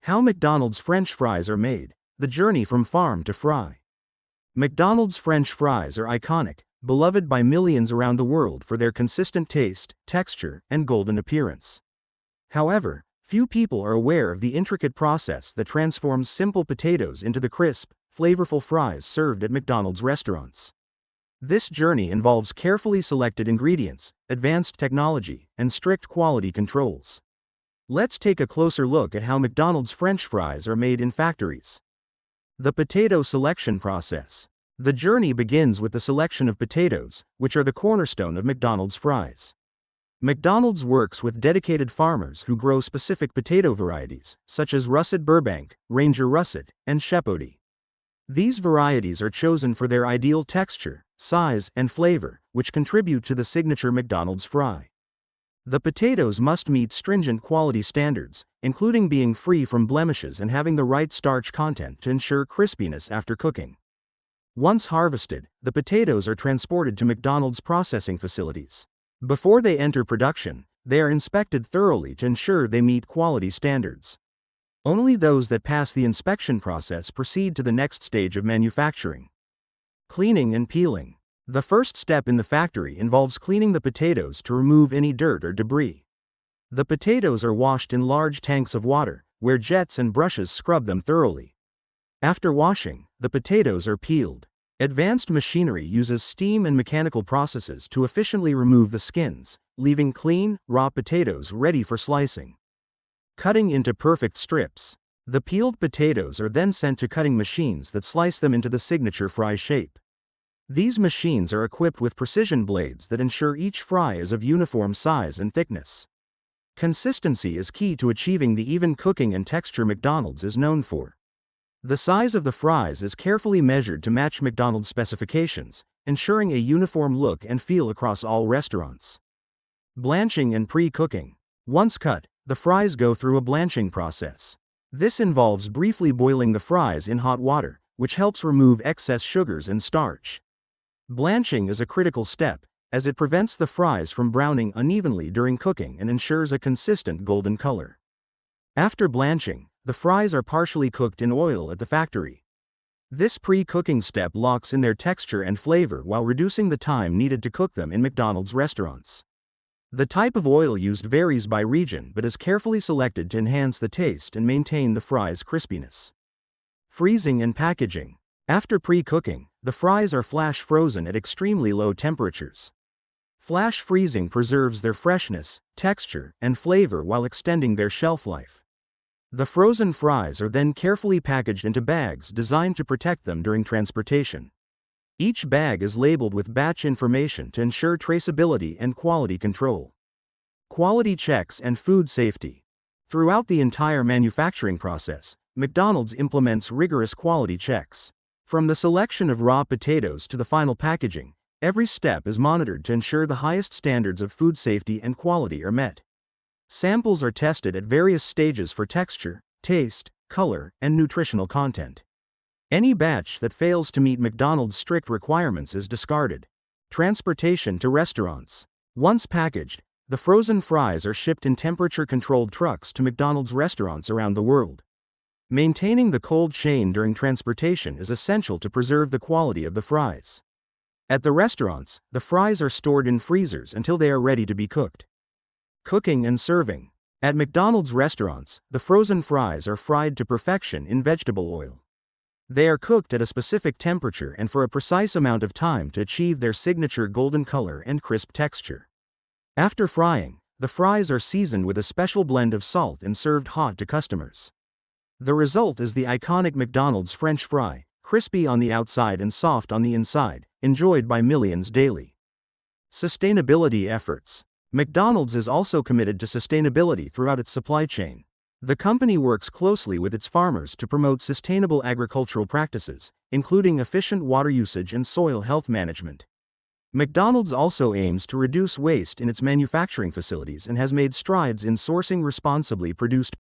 How McDonald's French fries are made. The journey from farm to fry. McDonald's French fries are iconic, beloved by millions around the world for their consistent taste, texture, and golden appearance. However, few people are aware of the intricate process that transforms simple potatoes into the crisp, flavorful fries served at McDonald's restaurants. This journey involves carefully selected ingredients, advanced technology, and strict quality controls. Let's take a closer look at how McDonald's French fries are made in factories. The potato selection process. The journey begins with the selection of potatoes, which are the cornerstone of McDonald's fries. McDonald's works with dedicated farmers who grow specific potato varieties, such as Russet Burbank, Ranger Russet, and Shepherdie. These varieties are chosen for their ideal texture, size, and flavor, which contribute to the signature McDonald's fry. The potatoes must meet stringent quality standards, including being free from blemishes and having the right starch content to ensure crispiness after cooking. Once harvested, the potatoes are transported to McDonald's processing facilities. Before they enter production, they are inspected thoroughly to ensure they meet quality standards. Only those that pass the inspection process proceed to the next stage of manufacturing. Cleaning and peeling. The first step in the factory involves cleaning the potatoes to remove any dirt or debris. The potatoes are washed in large tanks of water, where jets and brushes scrub them thoroughly. After washing, the potatoes are peeled. Advanced machinery uses steam and mechanical processes to efficiently remove the skins, leaving clean, raw potatoes ready for slicing. Cutting into perfect strips. The peeled potatoes are then sent to cutting machines that slice them into the signature fry shape. These machines are equipped with precision blades that ensure each fry is of uniform size and thickness. Consistency is key to achieving the even cooking and texture McDonald's is known for. The size of the fries is carefully measured to match McDonald's specifications, ensuring a uniform look and feel across all restaurants. Blanching and pre-cooking. Once cut, the fries go through a blanching process. This involves briefly boiling the fries in hot water, which helps remove excess sugars and starch. Blanching is a critical step, as it prevents the fries from browning unevenly during cooking and ensures a consistent golden color. After blanching, the fries are partially cooked in oil at the factory. This pre-cooking step locks in their texture and flavor while reducing the time needed to cook them in McDonald's restaurants. The type of oil used varies by region but is carefully selected to enhance the taste and maintain the fries' crispiness. Freezing and packaging. After pre-cooking, the fries are flash frozen at extremely low temperatures. Flash freezing preserves their freshness, texture, and flavor while extending their shelf life. The frozen fries are then carefully packaged into bags designed to protect them during transportation. Each bag is labeled with batch information to ensure traceability and quality control. Quality checks and food safety. Throughout the entire manufacturing process, McDonald's implements rigorous quality checks. From the selection of raw potatoes to the final packaging, every step is monitored to ensure the highest standards of food safety and quality are met. Samples are tested at various stages for texture, taste, color, and nutritional content. Any batch that fails to meet McDonald's strict requirements is discarded. Transportation to restaurants. Once packaged, the frozen fries are shipped in temperature-controlled trucks to McDonald's restaurants around the world. Maintaining the cold chain during transportation is essential to preserve the quality of the fries. At the restaurants, the fries are stored in freezers until they are ready to be cooked. Cooking and serving. At McDonald's restaurants, the frozen fries are fried to perfection in vegetable oil. They are cooked at a specific temperature and for a precise amount of time to achieve their signature golden color and crisp texture. After frying, the fries are seasoned with a special blend of salt and served hot to customers. The result is the iconic McDonald's French fry, crispy on the outside and soft on the inside, enjoyed by millions daily. Sustainability efforts. McDonald's is also committed to sustainability throughout its supply chain. The company works closely with its farmers to promote sustainable agricultural practices, including efficient water usage and soil health management. McDonald's also aims to reduce waste in its manufacturing facilities and has made strides in sourcing responsibly produced